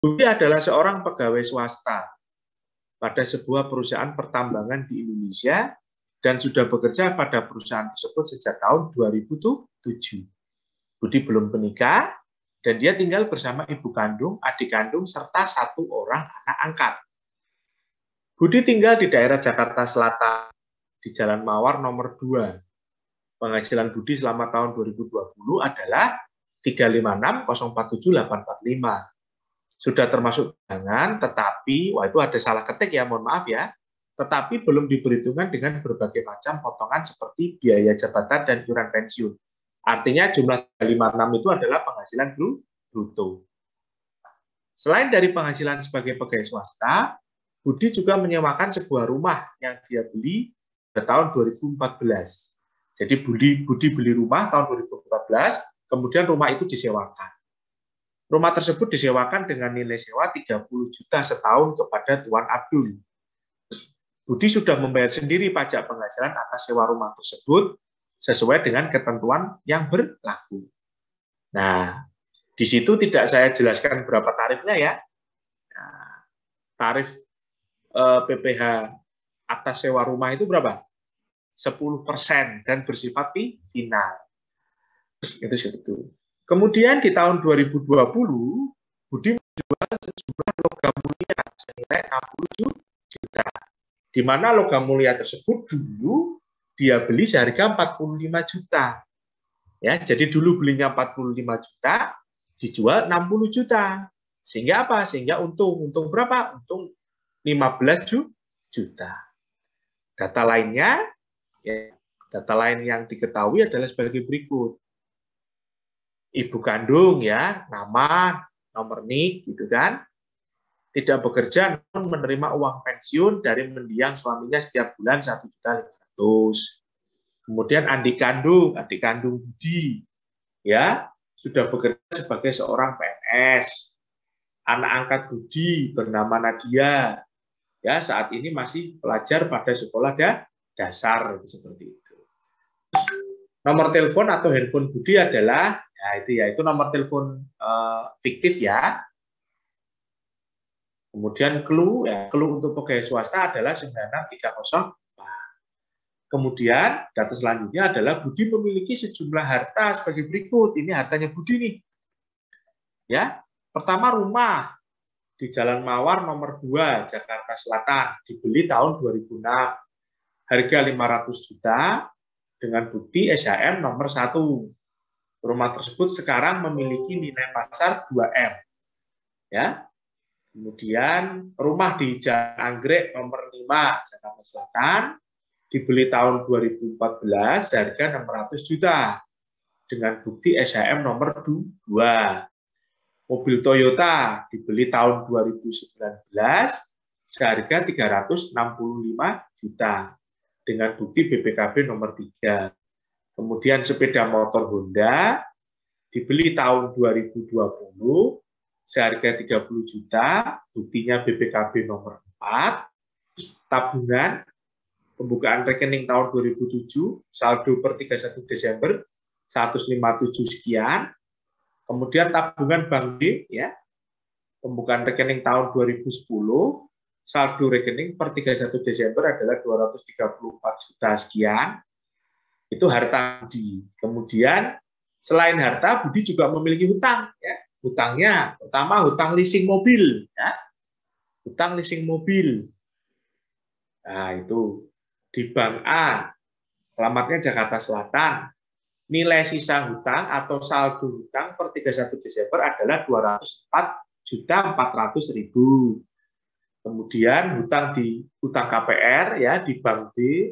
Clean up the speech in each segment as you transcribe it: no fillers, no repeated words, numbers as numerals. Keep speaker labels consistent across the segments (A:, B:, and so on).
A: Budi adalah seorang pegawai swasta pada sebuah perusahaan pertambangan di Indonesia dan sudah bekerja pada perusahaan tersebut sejak tahun 2007. Budi belum menikah dan dia tinggal bersama ibu kandung, adik kandung, serta 1 orang anak angkat. Budi tinggal di daerah Jakarta Selatan, di Jalan Mawar nomor 2. Penghasilan Budi selama tahun 2020 adalah 356047845. Sudah termasuk tunjangan, tetapi, wah itu ada salah ketik ya, mohon maaf ya, tetapi belum diperhitungkan dengan berbagai macam potongan seperti biaya jabatan dan iuran pensiun. Artinya jumlah 56 itu adalah penghasilan bruto. Selain dari penghasilan sebagai pegawai swasta, Budi juga menyewakan sebuah rumah yang dia beli pada tahun 2014. Jadi Budi beli rumah tahun 2014, kemudian rumah itu disewakan. Rumah tersebut disewakan dengan nilai sewa 30 juta setahun kepada Tuan Abdul. Budi sudah membayar sendiri pajak penghasilan atas sewa rumah tersebut sesuai dengan ketentuan yang berlaku. Nah, di situ tidak saya jelaskan berapa tarifnya ya. Nah, tarif PPh atas sewa rumah itu berapa? 10% dan bersifat final. Itu sebetulnya. Kemudian di tahun 2020, Budi menjual sejumlah logam mulia senilai 60 juta. Di mana logam mulia tersebut dulu dia beli seharga 45 juta. Ya, jadi dulu belinya 45 juta, dijual 60 juta. Sehingga apa? Sehingga untung berapa? Untung 15 juta. Data lainnya, ya, data lain yang diketahui adalah sebagai berikut. Ibu kandung ya, nama, nomor NIK gitu kan. Tidak bekerja namun menerima uang pensiun dari mendiang suaminya setiap bulan 1.500.000. Kemudian adik kandung Budi ya, sudah bekerja sebagai seorang PNS. Anak angkat Budi bernama Nadia. Ya, saat ini masih pelajar pada sekolah dasar seperti itu. Nomor telepon atau handphone Budi adalah itu nomor telepon fiktif ya. Kemudian clue untuk pegawai swasta adalah 9630. Kemudian data selanjutnya adalah Budi memiliki sejumlah harta sebagai berikut. Ini hartanya Budi nih. Ya. Pertama rumah di Jalan Mawar nomor 2 Jakarta Selatan, dibeli tahun 2006. Harga 500 juta dengan bukti SHM nomor 1. Rumah tersebut sekarang memiliki nilai pasar 2M. Ya. Kemudian rumah di Jalan Anggrek nomor 5 Jakarta Selatan dibeli tahun 2014 harga 600 juta dengan bukti SHM nomor 2. Mobil Toyota dibeli tahun 2019 seharga 365 juta dengan bukti BPKB nomor 3. Kemudian sepeda motor Honda dibeli tahun 2020 seharga 30 juta, buktinya BPKB nomor 4. Tabungan pembukaan rekening tahun 2007, saldo per 31 Desember 157 sekian. Kemudian tabungan Bank D ya. Pembukaan rekening tahun 2010, saldo rekening per 31 Desember adalah 234 juta sekian. Itu harta Budi. Kemudian selain harta, Budi juga memiliki hutang ya. Hutangnya pertama hutang leasing mobil ya. Hutang leasing mobil. Nah, itu di Bank A, alamatnya Jakarta Selatan. Nilai sisa hutang atau saldo hutang per 31 Desember adalah 204.400.000. Kemudian hutang KPR ya di Bank B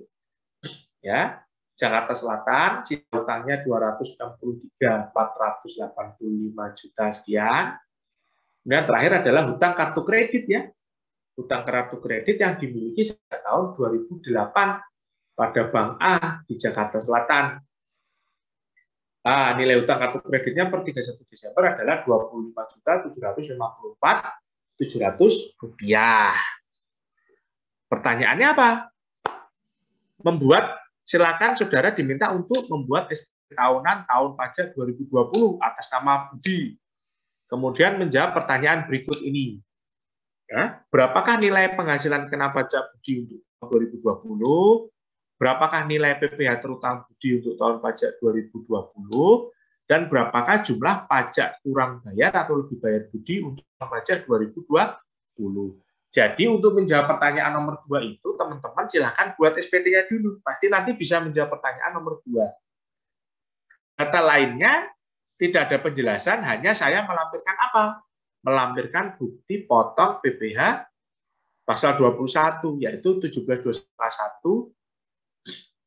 A: ya Jakarta Selatan, hutangnya 263.485 juta sekian. Kemudian terakhir adalah hutang kartu kredit ya. Hutang kartu kredit yang dimiliki sejak tahun 2008 pada Bank A di Jakarta Selatan. Nah, nilai hutang kartu kreditnya per 31 Desember adalah 25.754.700 rupiah. Pertanyaannya apa? Silakan saudara diminta untuk membuat SPT tahunan tahun pajak 2020 atas nama Budi. Kemudian menjawab pertanyaan berikut ini. Ya, berapakah nilai penghasilan kena pajak budi untuk tahun 2020? Berapakah nilai PPh terutang budi untuk tahun pajak 2020? Dan berapakah jumlah pajak kurang bayar atau lebih bayar budi untuk tahun pajak 2020? Jadi untuk menjawab pertanyaan nomor 2 itu, teman-teman silahkan buat SPT-nya dulu. Pasti nanti bisa menjawab pertanyaan nomor 2. Data lainnya tidak ada penjelasan, hanya saya melampirkan apa? Melampirkan bukti potong PPh pasal 21, yaitu 1721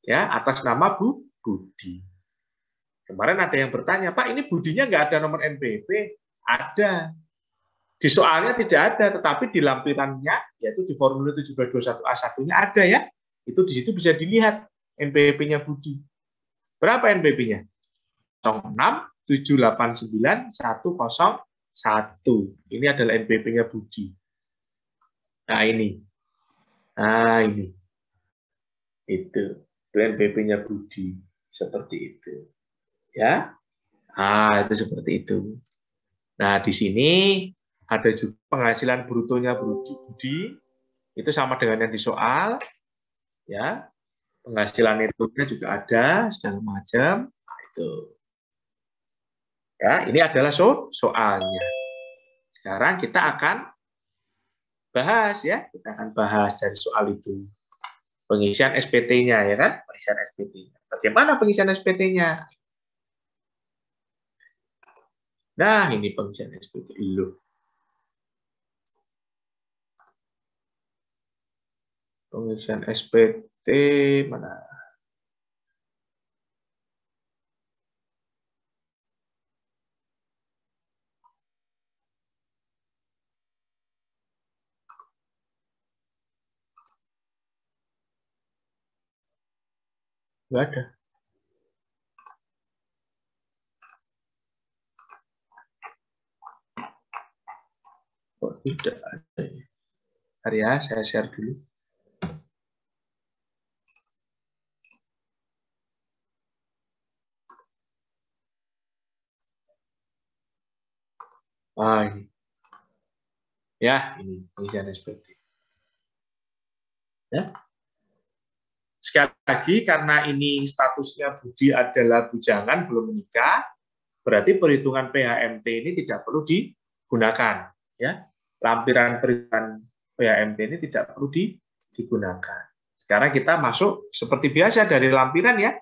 A: ya, atas nama Budi. Kemarin ada yang bertanya, Pak, ini Budinya nggak ada nomor NPWP? Ada. Di soalnya tidak ada, tetapi di lampirannya, yaitu di formulir 1721A1-nya ada ya. Itu di situ bisa dilihat NPWP-nya Budi. Berapa NPWP-nya? 06789101. Ini adalah NPWP-nya Budi. Nah, ini. Nah, ini. Itu NPWP-nya Budi. Seperti itu. Ya. Nah, itu seperti itu. Nah, di sini ada juga penghasilan brutonya Budi. Itu sama dengan yang di soal. Ya. Penghasilan netonya juga ada, segala macam. Nah, itu. Ya, ini adalah soalnya. Sekarang kita akan bahas ya, kita akan bahas dari soal itu. Pengisian SPT-nya ya kan? Pengisian SPT-nya. Bagaimana pengisian SPT-nya? Nah, ini pengisian SPT dulu. Pengisian SPT mana? Enggak ada. Oh, tidak ada. Bentar ya, saya share dulu. Ah, ini. Ya, ini pengisian SPT. Ya. Sekali lagi, karena ini statusnya Budi adalah bujangan, belum menikah, berarti perhitungan PHMT ini tidak perlu digunakan. Ya. Lampiran perhitungan PHMT ini tidak perlu digunakan. Sekarang kita masuk seperti biasa dari lampiran ya,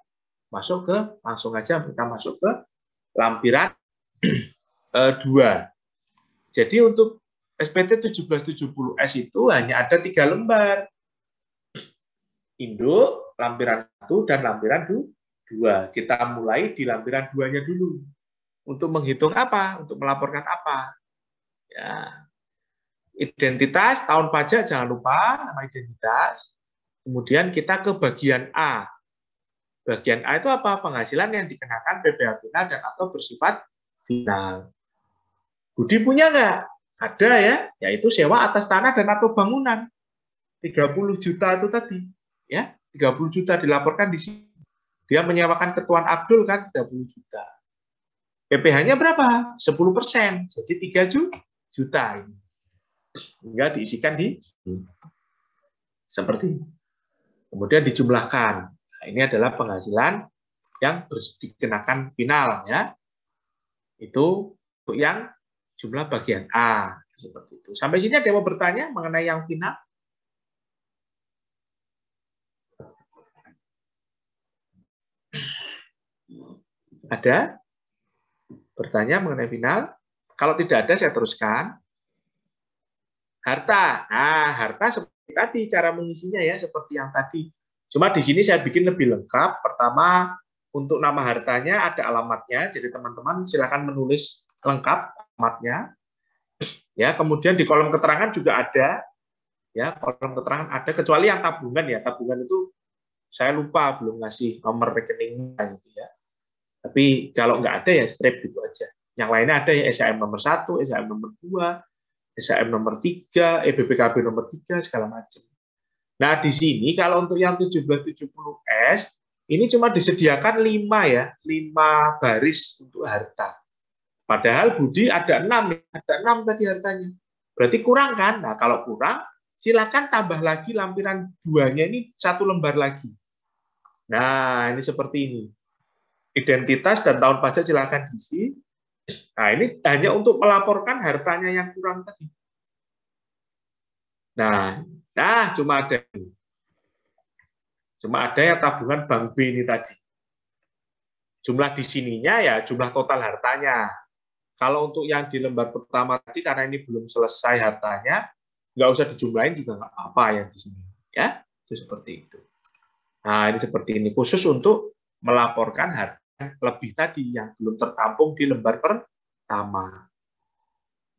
A: masuk ke, langsung aja kita masuk ke lampiran 2. Jadi untuk SPT 1770S itu hanya ada 3 lembar. Induk, lampiran 1, dan lampiran 2. Kita mulai di lampiran 2-nya dulu. Untuk menghitung apa? Untuk melaporkan apa? Ya. Identitas, tahun pajak, jangan lupa nama identitas. Kemudian kita ke bagian A. Bagian A itu apa? Penghasilan yang dikenakan PPh final dan atau bersifat final. Budi punya nggak? Ada ya, yaitu sewa atas tanah dan atau bangunan. 30 juta itu tadi. Ya, 30 juta dilaporkan di sini. Dia menyewakan ke Tuan Abdul kan 30 juta. PPh-nya berapa? 10%. Jadi 3 juta ini. Hingga diisikan di sini. Seperti ini. Kemudian dijumlahkan. Nah, ini adalah penghasilan yang dikenakan final ya. Itu untuk yang jumlah bagian A seperti itu. Sampai sini ada yang mau bertanya mengenai yang final? Ada? Bertanya mengenai final? Kalau tidak ada, saya teruskan. Harta. Nah, harta seperti tadi, cara mengisinya ya, seperti yang tadi. Cuma di sini saya bikin lebih lengkap. Pertama, untuk nama hartanya ada alamatnya. Jadi teman-teman silakan menulis lengkap alamatnya. Ya, kemudian di kolom keterangan juga ada. Ya, kolom keterangan ada, kecuali yang tabungan ya. Tabungan itu saya lupa belum ngasih nomor rekeningnya gitu ya. Tapi kalau nggak ada ya strip gitu aja. Yang lainnya ada ya SHM nomor 1, SHM nomor 2, SHM nomor 3, BPKB nomor 3, segala macam. Nah, di sini kalau untuk yang 1770S, ini cuma disediakan 5 ya, 5 baris untuk harta. Padahal Budi ada 6, ada 6 tadi hartanya. Berarti kurang kan? Nah, kalau kurang, silakan tambah lagi lampiran 2-nya ini 1 lembar lagi. Nah, ini seperti ini. Identitas dan tahun pajak silakan diisi. Nah, ini hanya untuk melaporkan hartanya yang kurang tadi. Nah, cuma ada ini. Cuma ada yang tabungan Bank B ini tadi. Jumlah di sininya ya jumlah total hartanya. Kalau untuk yang di lembar pertama tadi, karena ini belum selesai hartanya, nggak usah dijumlahin juga nggak apa yang di sini. Ya, itu seperti itu. Nah, ini seperti ini. Khusus untuk melaporkan harta lebih tadi yang belum tertampung di lembar pertama.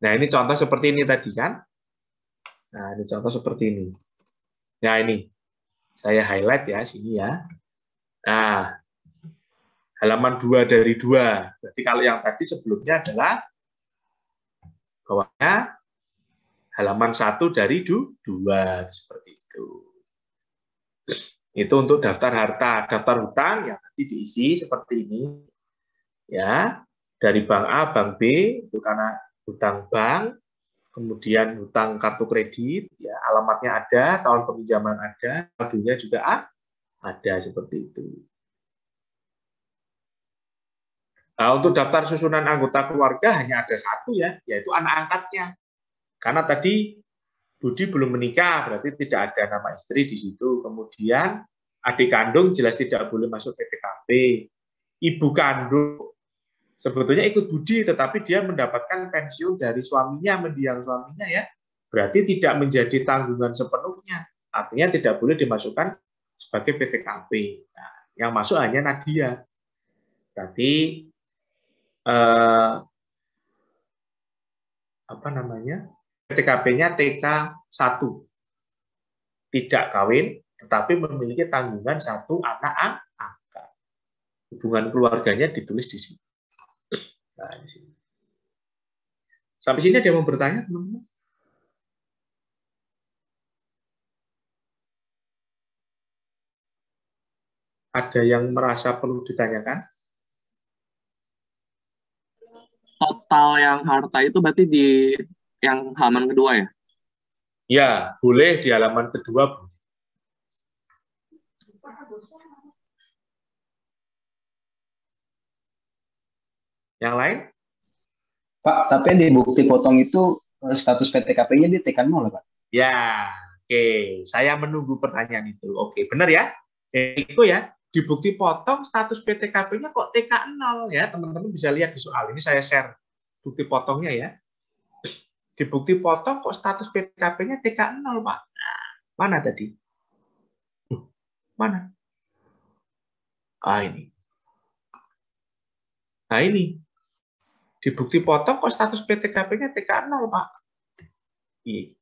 A: Nah, ini contoh seperti ini tadi kan. Nah, ini contoh seperti ini. Nah, ini. Saya highlight ya, sini ya. Nah, halaman 2 dari 2. Berarti kalau yang tadi sebelumnya adalah bawahnya halaman 1 dari 2. Seperti itu. Itu untuk daftar harta. Daftar hutang yang nanti diisi seperti ini. Ya, dari bank A, bank B, itu karena hutang bank, kemudian hutang kartu kredit, ya, alamatnya ada, tahun peminjaman ada, saldonya juga ada, seperti itu. Nah, untuk daftar susunan anggota keluarga hanya ada 1 ya, yaitu anak angkatnya. Karena tadi Budi belum menikah, berarti tidak ada nama istri di situ. Kemudian adik kandung jelas tidak boleh masuk PTKP. Ibu kandung sebetulnya ikut Budi, tetapi dia mendapatkan pensiun dari suaminya, mendiang suaminya ya. Berarti tidak menjadi tanggungan sepenuhnya. Artinya tidak boleh dimasukkan sebagai PTKP. Nah, yang masuk hanya Nadia. Berarti apa namanya? PTKP-nya TK1. Tidak kawin, tetapi memiliki tanggungan 1 anak angkat. Hubungan keluarganya ditulis di sini. Nah, di sini. Sampai sini ada yang mau bertanya, teman-teman? Ada yang merasa perlu ditanyakan?
B: Total yang harta itu berarti di yang halaman kedua ya?
A: Ya, boleh di halaman kedua. Yang lain?
C: Pak, tapi di bukti potong itu status PTKP-nya di TK0 Pak?
A: Ya, oke. Saya menunggu pertanyaan itu. Oke, benar ya? Itu ya, di bukti potong status PTKP-nya kok TK0 ya, teman-teman bisa lihat di soal ini saya share bukti potongnya ya. Di bukti potong kok status PTKP-nya TK0, Pak. Nah, mana tadi? Mana? Ini. Nah, ini. Di bukti potong kok status PTKP-nya TK0, Pak. Iya.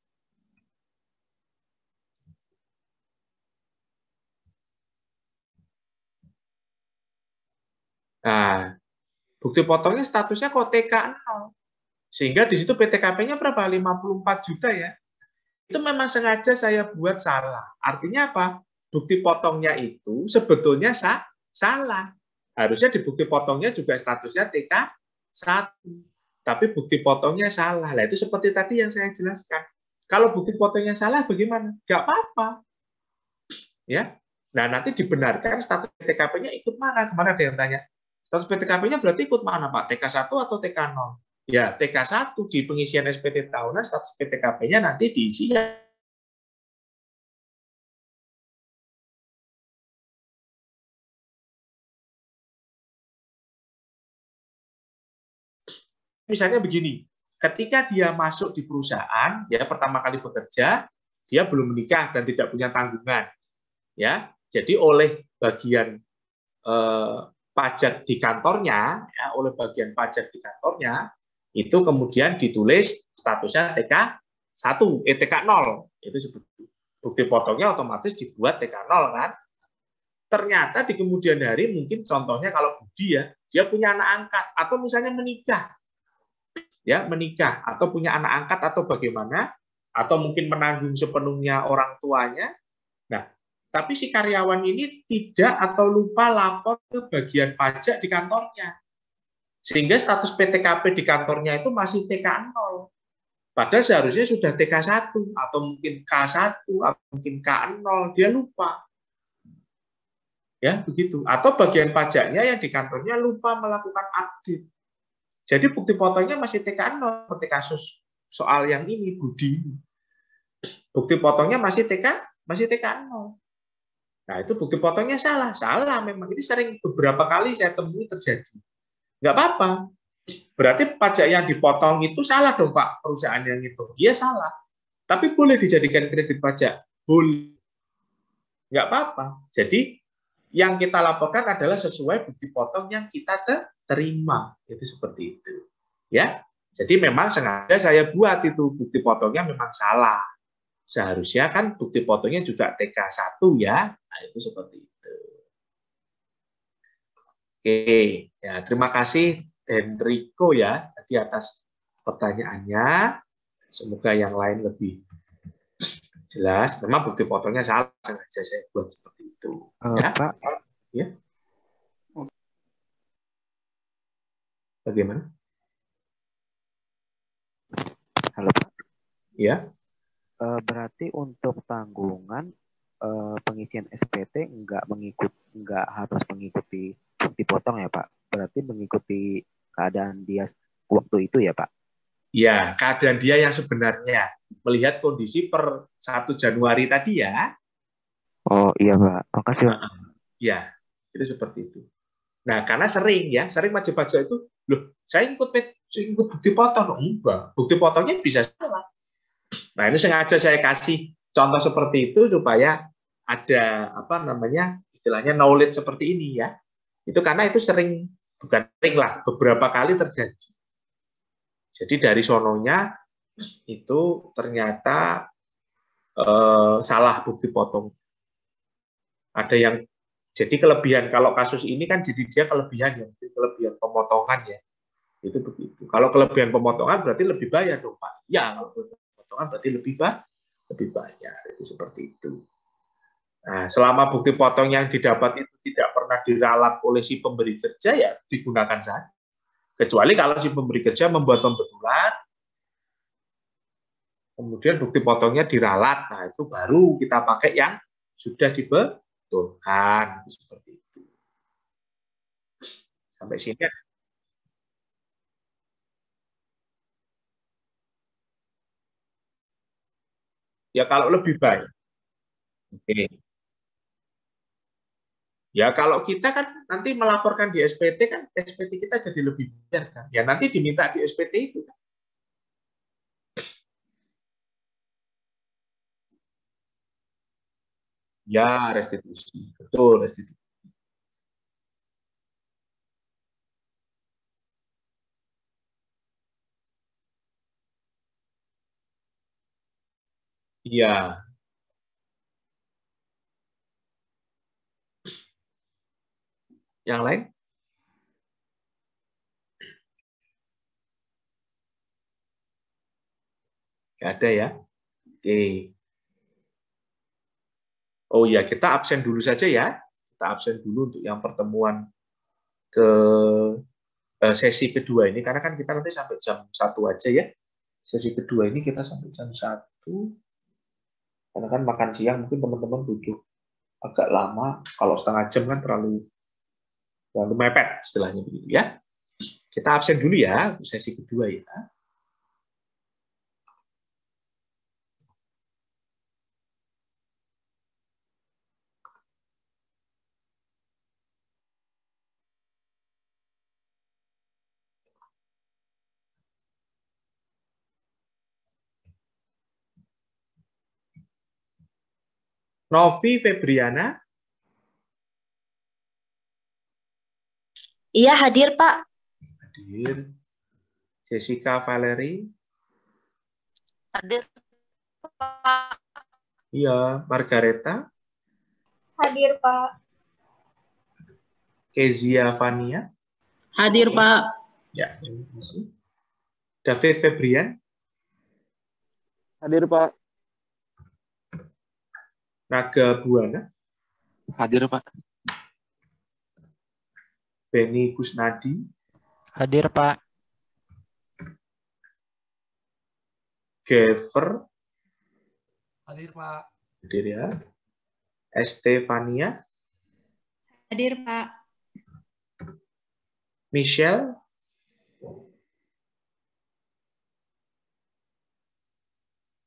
A: Nah, bukti potongnya statusnya kok TK0. Sehingga di situ PTKP-nya berapa? 54 juta ya. Itu memang sengaja saya buat salah. Artinya apa? Bukti potongnya itu sebetulnya salah. Harusnya di bukti potongnya juga statusnya TK1. Tapi bukti potongnya salah. Nah, itu seperti tadi yang saya jelaskan. Kalau bukti potongnya salah bagaimana? Nggak apa-apa. Ya. Nah, nanti dibenarkan status PTKP-nya ikut mana? Kemana ada yang tanya? Status PTKP-nya berarti ikut mana, Pak? TK1 atau TK0? Ya, TK1 di pengisian SPT tahunan, status PTKP-nya nanti diisi ya. Misalnya begini, ketika dia masuk di perusahaan, ya pertama kali bekerja, dia belum menikah dan tidak punya tanggungan, ya. Jadi oleh bagian pajak di kantornya, ya, oleh bagian pajak di kantornya, itu kemudian ditulis statusnya TK1, TK0, itu seperti bukti potongnya otomatis dibuat TK0 kan. Ternyata di kemudian hari mungkin contohnya kalau Budi ya, dia punya anak angkat atau misalnya menikah. Ya, menikah atau punya anak angkat atau bagaimana, atau mungkin menanggung sepenuhnya orang tuanya. Nah, tapi si karyawan ini tidak atau lupa lapor ke bagian pajak di kantornya. Sehingga status PTKP di kantornya itu masih TK0. Padahal seharusnya sudah TK1 atau mungkin K1 atau mungkin K0, dia lupa. Ya, begitu. Atau bagian pajaknya yang di kantornya lupa melakukan update. Jadi bukti potongnya masih TK0 seperti kasus soal yang ini Budi. Bukti potongnya masih TK0. Nah, itu bukti potongnya salah. Salah memang. Ini sering beberapa kali saya temui terjadi. Nggak apa-apa. Berarti pajak yang dipotong itu salah dong, Pak, perusahaan yang itu. Iya, salah. Tapi boleh dijadikan kredit pajak. Boleh. Nggak apa-apa. Jadi, yang kita laporkan adalah sesuai bukti potong yang kita terima. Itu seperti itu. Ya. Jadi memang sengaja saya buat itu. Bukti potongnya memang salah. Seharusnya kan bukti potongnya juga TK1 ya. Nah, itu seperti itu. Oke, ya terima kasih Enrico ya tadi atas pertanyaannya. Semoga yang lain lebih jelas. Memang bukti potongnya salah, sengaja saya buat seperti itu. Ya,
D: Pak.
A: Ya. Bagaimana?
D: Halo Pak.
A: Ya.
D: Berarti untuk tanggungan pengisian SPT nggak harus mengikuti bukti potong ya Pak. Berarti mengikuti keadaan dia waktu itu ya Pak.
A: Ya, keadaan dia yang sebenarnya melihat kondisi per 1 Januari tadi ya.
D: Oh iya Pak, makasih Pak.
A: Ya, itu seperti itu. Nah, karena sering wajib pajak itu, loh, saya ikut bukti potong, enggak, bukti potongnya bisa salah. Nah, ini sengaja saya kasih contoh seperti itu supaya ada istilahnya knowledge seperti ini ya. Itu karena itu bukan sering lah, beberapa kali terjadi. Jadi dari sononya itu ternyata salah bukti potong. Ada yang jadi kelebihan, kalau kasus ini kan jadi dia kelebihan pemotongan ya. Itu begitu. Kalau kelebihan pemotongan berarti lebih bayar dong Pak. Ya, kalau pemotongan berarti lebih banyak. Itu seperti itu. Nah, selama bukti potong yang didapat itu tidak pernah diralat oleh si pemberi kerja, ya digunakan saja. Kecuali kalau si pemberi kerja membuat pembetulan, kemudian bukti potongnya diralat, nah itu baru kita pakai yang sudah dibetulkan. Seperti itu. Sampai sini. Ya kalau lebih baik. Oke. Ya kalau kita kan nanti melaporkan di SPT kan SPT kita jadi lebih bayar kan. Ya nanti diminta di SPT itu kan. Ya restitusi. Betul restitusi. Iya. Yang lain? Nggak ada ya. Oke. Oh ya, kita absen dulu saja ya. Kita absen dulu untuk yang pertemuan ke sesi kedua ini, karena kan kita nanti sampai jam 1 aja ya. Sesi kedua ini kita sampai jam 1, karena kan makan siang mungkin teman-teman butuh agak lama. Kalau setengah jam kan terlalu mepet istilahnya begitu ya. Kita absen dulu ya untuk sesi kedua ya. Novi Febriana.
E: Iya, hadir, Pak.
A: Hadir. Jessica Valerie.
E: Hadir, Pak.
A: Iya, Margareta.
E: Hadir, Pak.
A: Kezia Vania.
F: Hadir, Pak.
A: Ya, terima kasih. David Febrian.
G: Hadir, Pak.
A: Naga Buana.
B: Hadir, Pak.
A: Benny Kusnadi.
F: Hadir, Pak.
A: Gever.
G: Hadir, Pak.
A: Hadir ya. Estefania.
E: Hadir, Pak.
A: Michelle.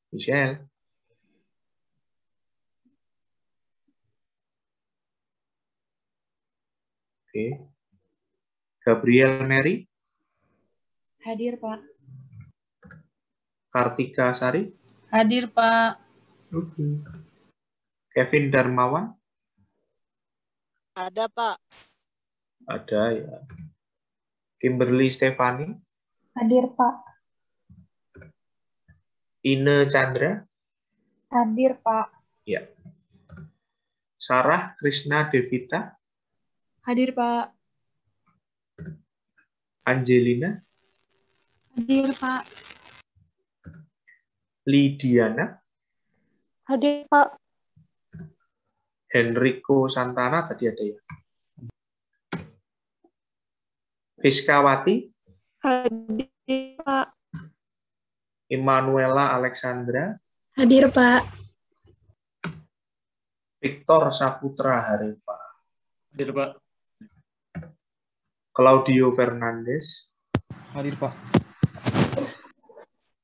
A: Michelle. Oke. Gabriel Mary.
E: Hadir, Pak.
A: Kartika Sari.
E: Hadir, Pak.
A: Oke. Kevin Darmawan.
H: Ada, Pak.
A: Ada ya. Kimberly Stefani.
E: Hadir, Pak.
A: Ine Chandra.
E: Hadir, Pak.
A: Ya. Sarah Krishna Devita.
E: Hadir, Pak.
A: Angelina.
E: Hadir, Pak.
A: Lidiana.
E: Hadir, Pak.
A: Henrico Santana tadi ada ya. Fiskawati.
E: Hadir, Pak.
A: Emanuela Alexandra.
E: Hadir, Pak.
A: Victor Saputra Harepa.
G: Hadir, Pak.
A: Claudio Fernandes.
G: Hadir, Pak.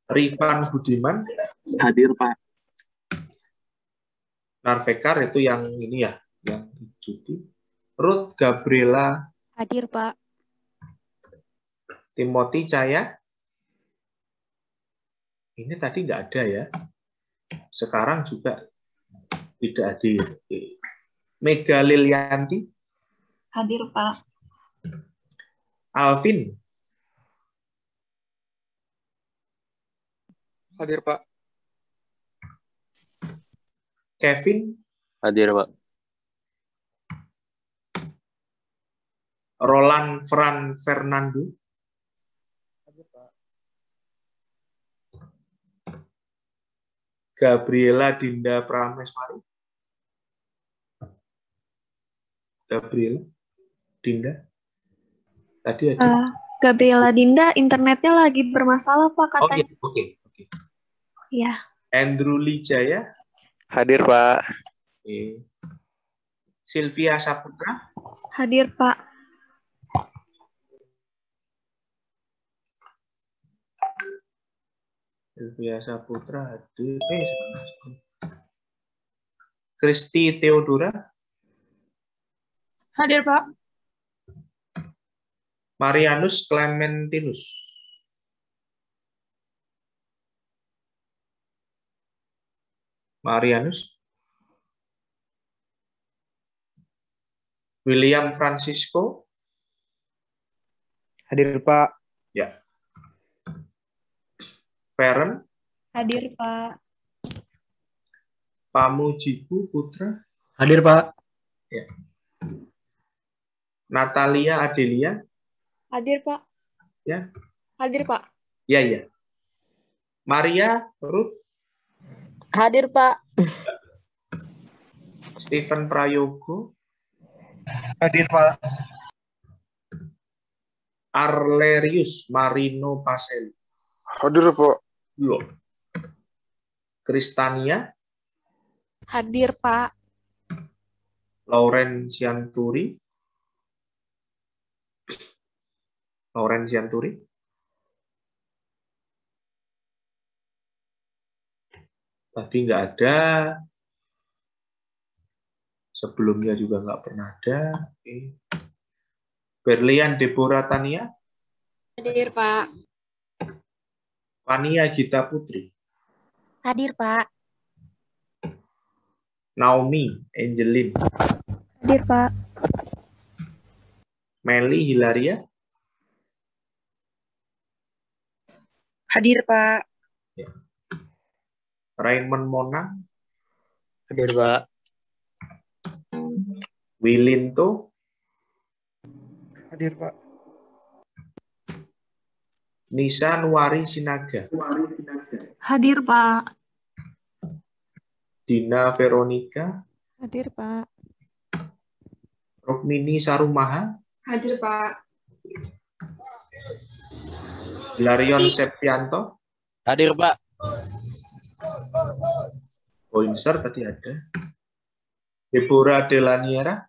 A: Rifan Budiman.
B: Hadir, Pak.
A: Narvekar itu yang ini ya, yang cuti. Ruth Gabriela.
E: Hadir, Pak.
A: Timothy Cahya. Ini tadi nggak ada ya. Sekarang juga tidak hadir. Mega Lilianti.
E: Hadir, Pak.
A: Alvin.
G: Hadir, Pak.
A: Kevin.
I: Hadir, Pak.
A: Roland Fran Fernando. Gabriela Dinda Prameswari. Gabriela Dinda. Tadi ada.
E: Gabriela Dinda, internetnya lagi bermasalah, Pak,
A: Oh
E: katanya.
A: iya, oke.
E: Iya.
A: Andrew Lijaya.
I: Hadir, Pak.
A: Oke. Sylvia Saputra.
E: Hadir, Pak.
A: Sylvia Saputra hadir. Kristi Theodora.
E: Hadir, Pak.
A: Marianus Clementinus. Marianus. William Francisco.
F: Hadir, Pak.
A: Ya. Feren.
E: Hadir, Pak.
A: Pamujiku Putra.
G: Hadir, Pak.
A: Ya. Natalia Adelia.
E: Hadir, Pak.
A: Ya.
E: Hadir, Pak.
A: Ya, ya. Maria Ruth.
E: Hadir, Pak.
A: Stephen Prayogo.
G: Hadir, Pak.
A: Arlerius Marino Pasel.
I: Hadir, Pak.
A: Loh. Kristania.
E: Hadir, Pak.
A: Lauren Sianturi. Lauren Sianturi. Tadi nggak ada. Sebelumnya juga nggak pernah ada. Oke. Berlian Deborah Tania.
E: Hadir, Pak.
A: Fania Gita Putri.
E: Hadir, Pak.
A: Naomi Angelin.
E: Hadir, Pak.
A: Meli Hilaria.
E: Hadir, Pak.
A: Raymond Monang.
I: Hadir, Pak.
A: Wilinto.
G: Hadir, Pak.
A: Nisa Nuari Sinaga.
E: Hadir, Pak.
A: Dina Veronica.
E: Hadir, Pak.
A: Rukmini Sarumaha.
E: Hadir, Pak.
A: Hilarion Septianto.
F: Hadir, Pak.
A: Boimser tadi ada. Deborah Delaniera.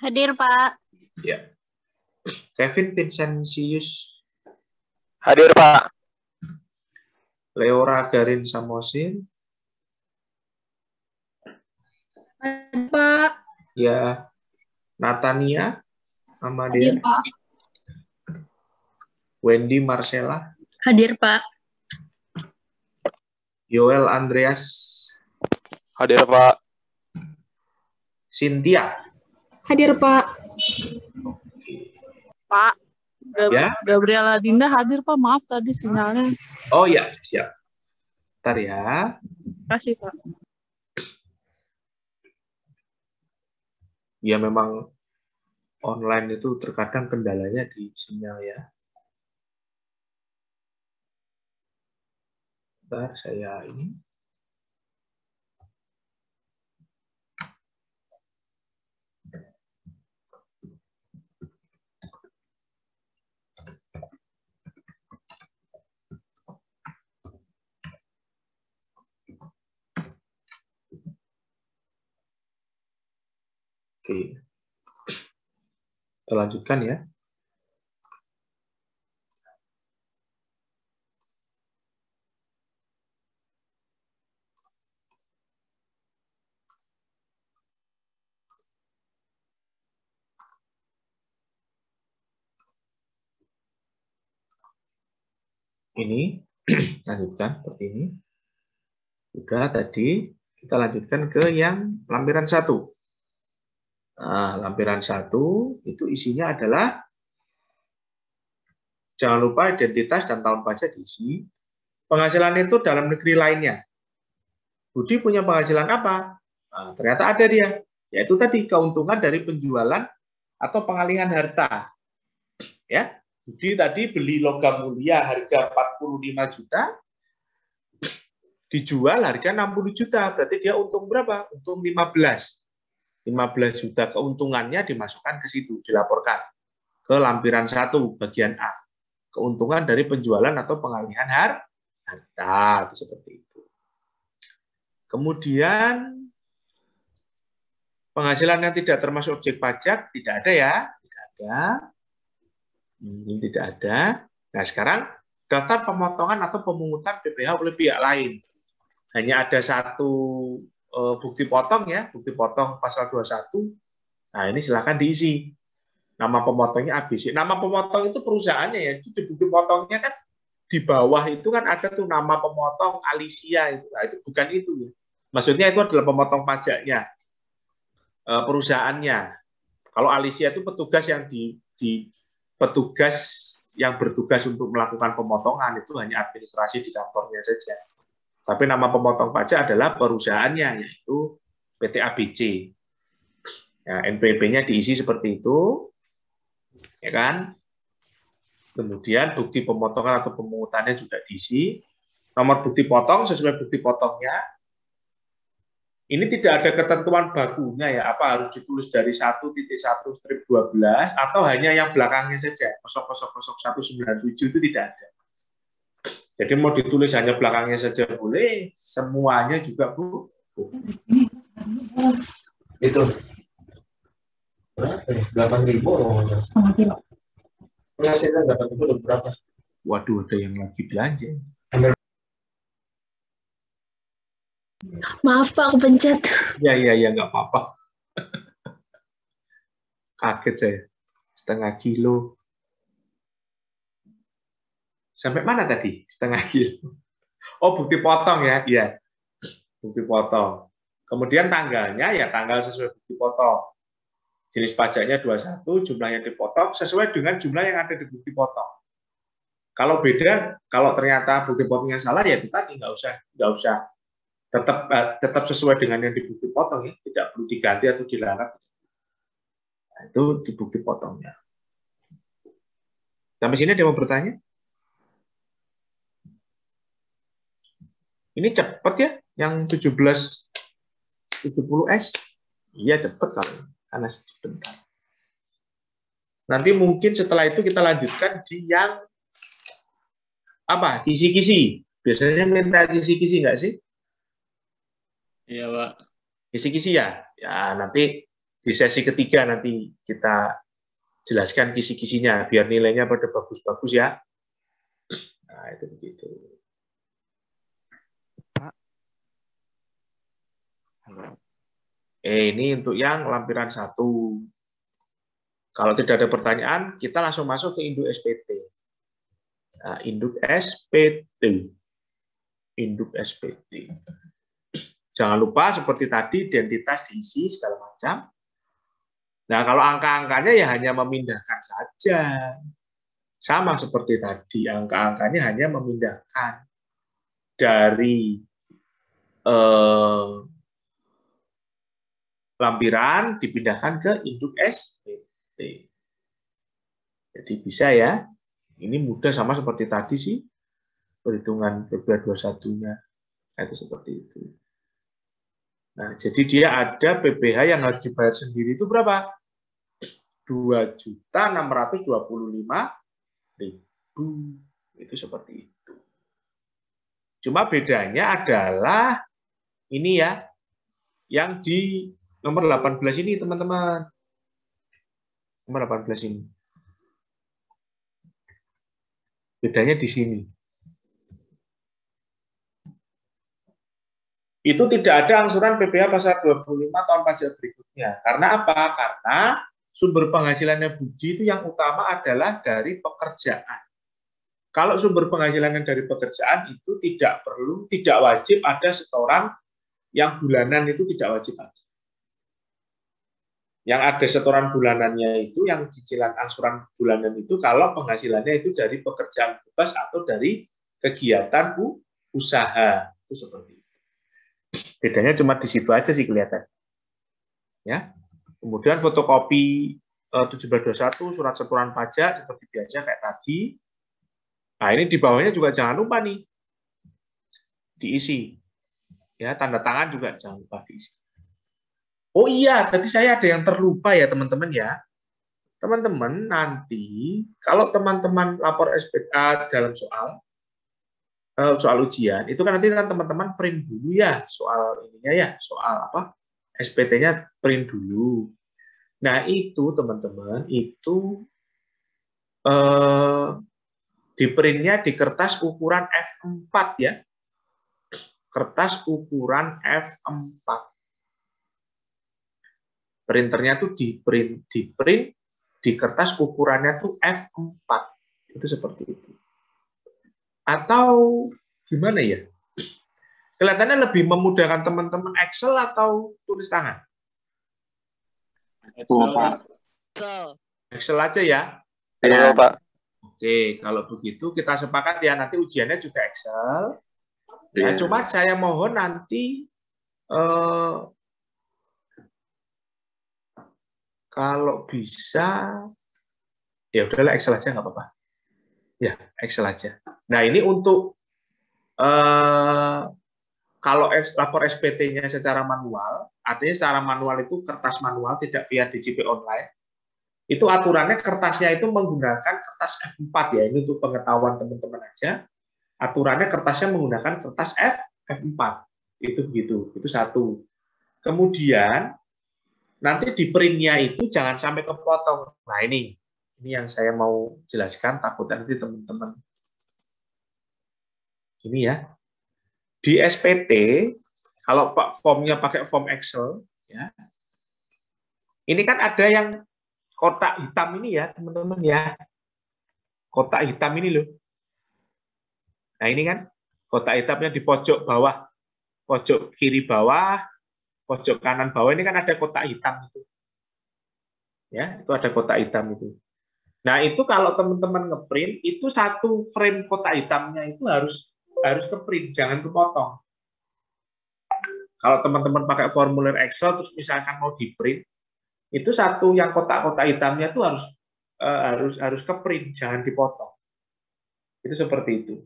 H: Hadir, Pak.
A: Ya. Kevin Vincentius.
I: Hadir, Pak.
A: Leora Garin Samosin.
E: Hadir, Pak.
A: Ya. Natania Amadia.
E: Hadir, Pak.
A: Wendy Marcella.
E: Hadir, Pak.
A: Yoel Andreas.
I: Hadir, Pak.
A: Cynthia.
E: Hadir, Pak.
J: Pak.
A: Ya.
J: Gabriela Dinda hadir, Pak. Maaf tadi sinyalnya.
A: Oh ya, siap. Bentar ya.
J: Kasih, Pak.
A: Ya memang online itu terkadang kendalanya di sinyal ya. Bentar saya ini. Oke. Kita lanjutkan ya. Ini lanjutkan seperti ini. Sudah tadi kita lanjutkan ke yang lampiran 1. Nah, lampiran 1 itu isinya adalah jangan lupa identitas dan tahun pajak diisi. Penghasilan itu dalam negeri lainnya. Budi punya penghasilan apa? Nah, ternyata ada dia, yaitu tadi keuntungan dari penjualan atau pengalihan harta. Ya, Budi tadi beli logam mulia harga 45 juta, dijual harga 60 juta, berarti dia untung berapa? Untung 15 juta, keuntungannya dimasukkan ke situ, dilaporkan ke lampiran 1 bagian A. Keuntungan dari penjualan atau pengalihan harta, itu seperti itu. Kemudian penghasilan yang tidak termasuk objek pajak tidak ada ya, tidak ada. Ini tidak ada. Nah, sekarang daftar pemotongan atau pemungutan PPh oleh pihak lain. Hanya ada satu bukti potong ya, bukti potong pasal 21. Nah, ini silakan diisi. Nama pemotongnya ABC. Nama pemotong itu perusahaannya ya, itu di bukti potongnya kan di bawah itu kan ada tuh nama pemotong Alicia itu. Nah, itu bukan itu ya. Maksudnya itu adalah pemotong pajaknya. Perusahaannya. Kalau Alicia itu petugas yang petugas yang bertugas untuk melakukan pemotongan, itu hanya administrasi di kantornya saja. Tapi nama pemotong pajak adalah perusahaannya, yaitu PT ABC. Ya, NPWP-nya diisi seperti itu, ya kan? Kemudian bukti pemotongan atau pemungutannya juga diisi. Nomor bukti potong sesuai bukti potongnya. Ini tidak ada ketentuan bakunya ya, apa harus ditulis dari 1.1/12 atau hanya yang belakangnya saja, 000197 itu tidak ada. Jadi mau ditulis hanya belakangnya saja boleh, semuanya juga Bu.
K: Itu berapa ya? 8.000 setengah kilo. Penghasilan 8.000 berapa?
A: Waduh, ada yang lagi belanja.
E: Maaf Pak, aku pencet.
A: Ya, nggak apa-apa. Kaget saya. Setengah kilo. Sampai mana tadi? Setengah kilo. Oh, bukti potong ya? Iya. Bukti potong. Kemudian tanggalnya, ya tanggal sesuai bukti potong. Jenis pajaknya 21, jumlah yang dipotong sesuai dengan jumlah yang ada di bukti potong. Kalau beda, kalau ternyata bukti potongnya salah, ya itu tadi nggak usah. Tetap sesuai dengan yang di bukti potong ya, tidak perlu diganti atau dilarang. Nah, itu di bukti potongnya. Sampai sini ada yang mau bertanya? Ini cepat ya, yang 1770S. Iya cepat karena sebentar. Nanti mungkin setelah itu kita lanjutkan di yang Apa? Kisi-kisi. Biasanya minta kisi-kisi nggak sih?
B: Iya, Pak.
A: Kisi-kisi ya? Ya, nanti di sesi ketiga nanti kita jelaskan kisi-kisinya, biar nilainya pada bagus-bagus ya. Nah, itu begitu.
D: Pak. Halo.
A: Ini untuk yang lampiran 1. Kalau tidak ada pertanyaan, kita langsung masuk ke induk SPT. Nah, induk SPT. Induk SPT. Jangan lupa seperti tadi, identitas diisi segala macam. Nah, kalau angka-angkanya ya hanya memindahkan saja. Sama seperti tadi, angka-angkanya hanya memindahkan dari lampiran dipindahkan ke induk SPT. Jadi bisa ya. Ini mudah sama seperti tadi sih. Perhitungan PBH 21-nya. Itu seperti itu. Nah, jadi dia ada PBH yang harus dibayar sendiri itu berapa? 2.625.000. Itu seperti itu. Cuma bedanya adalah ini ya, yang di nomor 18 ini, teman-teman. Nomor 18 ini. Bedanya di sini. Itu tidak ada angsuran PBH pasal 25 tahun pajak berikutnya. Karena apa? Karena sumber penghasilannya Budi itu yang utama adalah dari pekerjaan. Kalau sumber penghasilannya dari pekerjaan itu tidak wajib ada setoran yang bulanan, itu tidak wajib ada. Yang ada setoran bulanannya itu, yang cicilan angsuran bulanan itu kalau penghasilannya itu dari pekerjaan bebas atau dari kegiatan usaha. Itu seperti itu. Bedanya cuma di situ aja sih kelihatan. Ya. Kemudian fotokopi 1721 surat setoran pajak seperti biasa kayak tadi. Nah, ini di bawahnya juga jangan lupa nih diisi. Ya, tanda tangan juga jangan lupa diisi. Oh iya, tadi saya ada yang terlupa ya teman-teman ya. Teman-teman nanti kalau teman-teman lapor SPK dalam soal ujian, itu kan nanti kan teman-teman print dulu ya soal ininya ya, soal apa? SPT-nya print dulu. Nah, itu teman-teman itu di printnya di kertas ukuran F4 ya. Kertas ukuran F4. Printernya tuh di print di kertas ukurannya tuh F4. Itu seperti itu. Atau gimana ya? Kelihatannya lebih memudahkan teman-teman Excel atau tulis tangan? Excel aja ya.
I: Excel, Pak.
A: Oke, kalau begitu kita sepakat ya, nanti ujiannya juga Excel. Ya, cuma saya mohon nanti kalau bisa, ya udahlah Excel aja nggak apa-apa. Ya, Excel aja. Nah, ini untuk kalau lapor SPT-nya secara manual, artinya secara manual itu kertas manual, tidak via DJP online, itu aturannya kertasnya itu menggunakan kertas F4 ya, ini untuk pengetahuan teman-teman aja. Aturannya kertasnya menggunakan kertas F4. Itu begitu, itu satu. Kemudian, nanti di print-nya itu jangan sampai kepotong. Nah, ini yang saya mau jelaskan, takutnya nanti teman-teman. Ini ya. Di SPT, kalau formnya pakai form Excel, ya. Ini kan ada yang kotak hitam ini ya, teman-teman ya. Kotak hitam ini loh. Nah, ini kan kotak hitamnya di pojok bawah, pojok kiri bawah, pojok kanan bawah ini kan ada kotak hitam itu. Ya, itu ada kotak hitam itu. Nah, itu kalau teman-teman ngeprint, itu satu frame kotak hitamnya itu harus ke-print, jangan kepotong. Kalau teman-teman pakai formulir Excel terus misalkan mau di-print, itu satu yang kotak-kotak hitamnya itu harus ke-print, jangan dipotong. Itu seperti itu.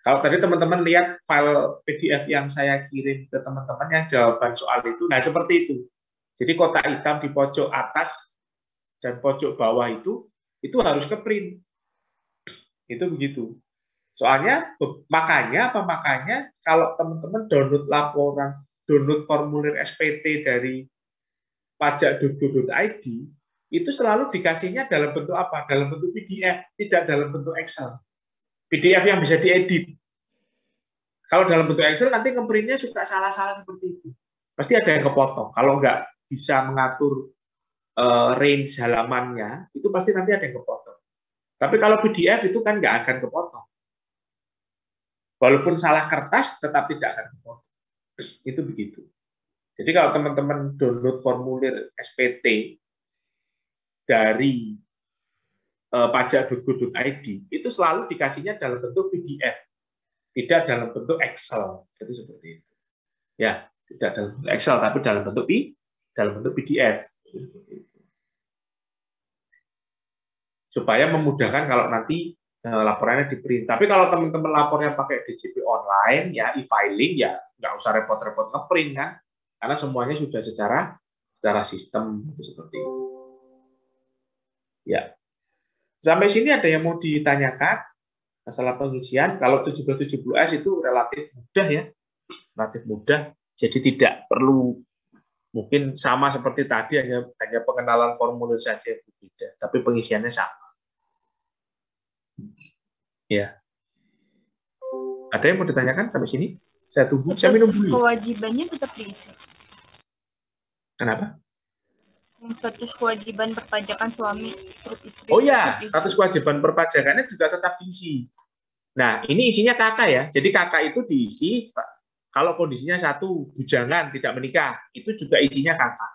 A: Kalau tadi teman-teman lihat file PDF yang saya kirim ke teman-teman yang jawaban soal itu, nah seperti itu. Jadi kotak hitam di pojok atas dan pojok bawah itu harus ke-print. Itu begitu. Soalnya makanya kalau teman-teman download formulir SPT dari pajak.go.id itu selalu dikasihnya dalam bentuk apa? Dalam bentuk PDF, tidak dalam bentuk Excel. PDF yang bisa diedit. Kalau dalam bentuk Excel nanti ngeprintnya suka salah-salah seperti itu. Pasti ada yang kepotong. Kalau nggak bisa mengatur range halamannya, itu pasti nanti ada yang kepotong. Tapi kalau PDF itu kan nggak akan kepotong. Walaupun salah kertas, tetap tidak akan kepotong. Itu begitu. Jadi kalau teman-teman download formulir SPT dari pajak.go.id, itu selalu dikasihnya dalam bentuk PDF, tidak dalam bentuk Excel. Jadi seperti itu. Ya, tidak dalam bentuk Excel, tapi dalam bentuk PDF. Supaya memudahkan kalau nanti laporannya di print. Tapi kalau teman-teman lapornya pakai DJP online, ya e-filing, ya nggak usah repot-repot ngeprint kan, karena semuanya sudah secara sistem seperti itu. Ya, sampai sini ada yang mau ditanyakan masalah pengisian? Kalau 1770S itu relatif mudah ya, relatif mudah. Jadi tidak perlu, mungkin sama seperti tadi, hanya pengenalan formulir saja yang berbeda, tapi pengisiannya sama. Ya. Ada yang mau ditanyakan sampai sini? Saya tunggu. Saya minum dulu.
F: Kewajibannya tetap diisi.
A: Kenapa?
F: Status kewajiban perpajakan suami istri.
A: Oh ya, status kewajiban perpajakannya juga tetap diisi. Nah, ini isinya kakak ya. Jadi kakak itu diisi kalau kondisinya satu, bujangan, tidak menikah, itu juga isinya kakak.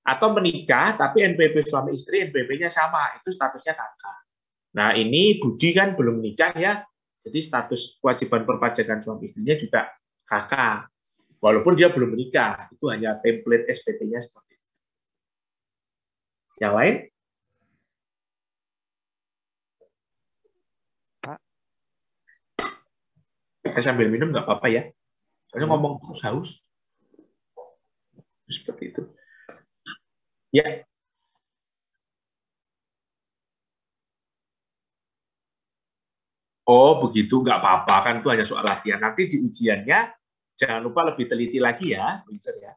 A: Atau menikah tapi NPWP suami istri, NPWP-nya sama, itu statusnya kakak. Nah, ini Budi kan belum menikah ya, jadi status kewajiban perpajakan suami istrinya juga kakak. Walaupun dia belum menikah, itu hanya template SPT-nya seperti itu. Yang lain?
D: Pak?
A: Saya sambil minum nggak apa-apa ya. Soalnya ngomong terus haus. Seperti itu. Ya. Oh, begitu, nggak apa-apa, kan itu hanya soal latihan. Nanti di ujiannya, jangan lupa lebih teliti lagi ya, Windsor ya.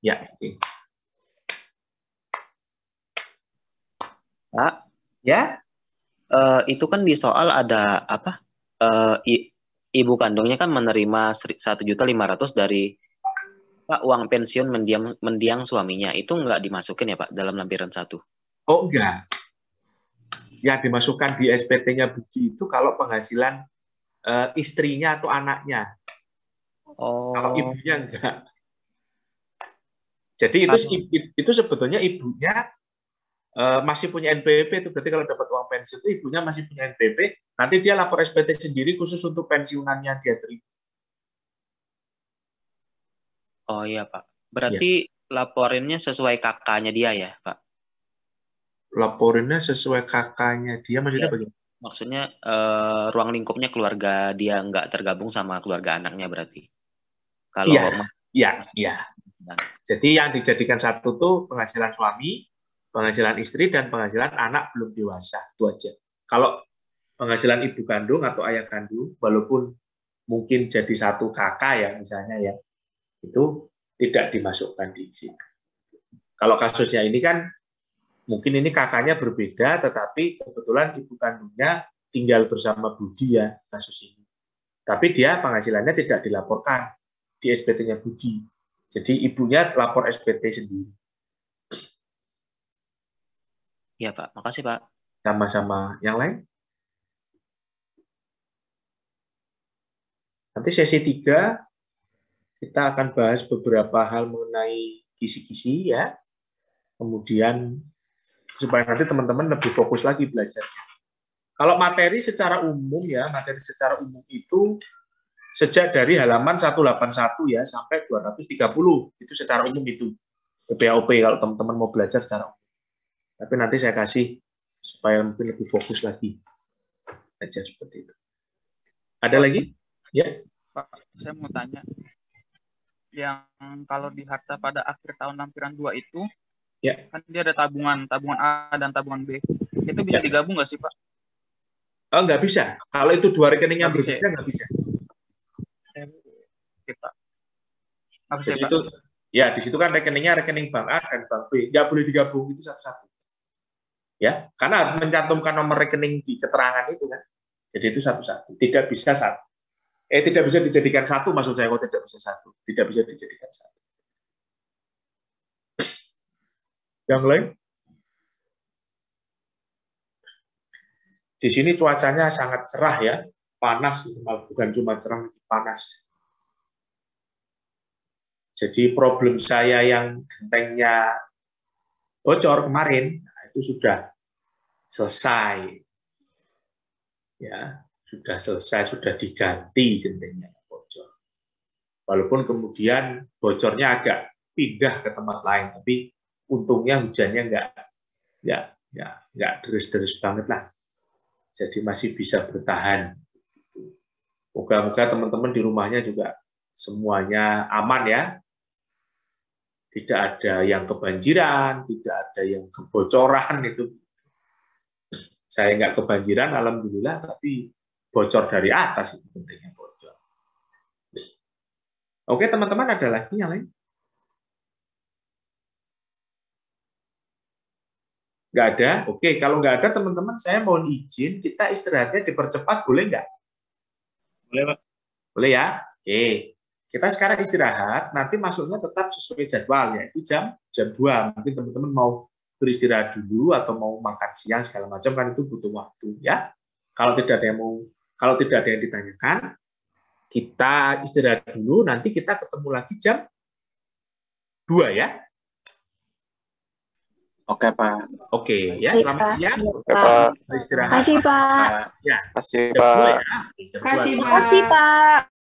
A: Ya, oke.
L: Pak,
A: ya,
L: itu kan di soal ada apa? Ibu kandungnya kan menerima 1.500.000 dari Pak uang pensiun mendiang suaminya. Itu nggak dimasukin ya Pak dalam lampiran 1?
A: Oh, enggak. Yang dimasukkan di SPT-nya Budi itu kalau penghasilan istrinya atau anaknya.
L: Oh.
A: Kalau ibunya enggak. Jadi itu sebetulnya ibunya masih punya NPWP itu, berarti kalau dapat uang pensiun itu ibunya masih punya NPWP, nanti dia lapor SPT sendiri khusus untuk pensiunannya dia terima.
L: Oh iya Pak. Berarti laporinnya sesuai kakaknya dia ya Pak?
A: Laporinnya sesuai kakaknya dia, maksudnya bagaimana?
L: Maksudnya ruang lingkupnya keluarga dia nggak tergabung sama keluarga anaknya berarti? Kalau
A: Iya. Jadi yang dijadikan satu tuh penghasilan suami, penghasilan istri, dan penghasilan anak belum dewasa, itu aja. Kalau penghasilan ibu kandung atau ayah kandung, walaupun mungkin jadi satu kakak ya misalnya ya, itu tidak dimasukkan di sini. Kalau kasusnya ini kan mungkin ini kakaknya berbeda, tetapi kebetulan ibu kandungnya tinggal bersama Budi ya kasus ini. Tapi dia penghasilannya tidak dilaporkan di SPT-nya Budi. Jadi ibunya lapor SPT sendiri.
L: Iya Pak, makasih Pak.
A: Sama-sama. Yang lain? Nanti sesi 3 kita akan bahas beberapa hal mengenai kisi-kisi ya. Kemudian supaya nanti teman-teman lebih fokus lagi belajarnya. Kalau materi secara umum ya, materi secara umum itu sejak dari halaman 181 ya sampai 230 itu secara umum itu PPAOP kalau teman-teman mau belajar secara umum. Tapi nanti saya kasih supaya mungkin lebih fokus lagi aja seperti itu. Ada lagi? Ya.
M: Pak, saya mau tanya. Yang kalau di harta pada akhir tahun lampiran 2 itu kan dia ada tabungan A dan tabungan B. Itu bisa digabung nggak sih Pak?
A: Nggak bisa. Kalau itu dua rekening yang
M: Nggak bisa
A: berbeda, nggak bisa.
M: Kita. Nggak bisa,
A: Jadi
M: Pak.
A: itu, ya di situ kan rekeningnya rekening bank A dan bank B. Nggak boleh digabung itu satu-satu. Ya, karena harus mencantumkan nomor rekening di keterangan itu kan. Jadi itu satu-satu. Tidak bisa satu. Tidak bisa dijadikan satu, maksud saya kok tidak bisa satu. Tidak bisa dijadikan satu. Yang lain? Di sini cuacanya sangat cerah ya, panas, bukan cuma cerah, panas. Jadi problem saya yang gentengnya bocor kemarin, itu sudah selesai. Ya, sudah selesai, sudah diganti gentengnya bocor. Walaupun kemudian bocornya agak pindah ke tempat lain, tapi untungnya hujannya nggak deres-deres banget lah. Jadi masih bisa bertahan. Moga-moga teman-teman di rumahnya juga semuanya aman ya. Tidak ada yang kebanjiran, tidak ada yang kebocoran itu. Saya nggak kebanjiran, alhamdulillah, tapi bocor dari atas itu pentingnya bocor. Oke teman-teman, ada lagi yang lain? Nggak ada? Oke, kalau nggak ada teman-teman, saya mohon izin, kita istirahatnya dipercepat, boleh nggak? Boleh, Pak. Boleh ya? Oke. Kita sekarang istirahat, nanti masuknya tetap sesuai jadwal, yaitu jam 2. Mungkin teman-teman mau beristirahat dulu atau mau makan siang segala macam kan itu butuh waktu ya. Kalau tidak ada yang ditanyakan, kita istirahat dulu, nanti kita ketemu lagi jam 2 ya.
I: Oke, Pak.
A: Oke, ya, selamat siang.
I: Oke, Pak.
A: Istirahat.
E: Kasih, Pak.
A: Ya,
I: Kasih,
A: jam 2
I: Pak.
A: ya. Jam 2.
E: Kasih,
F: Makasih, Pak.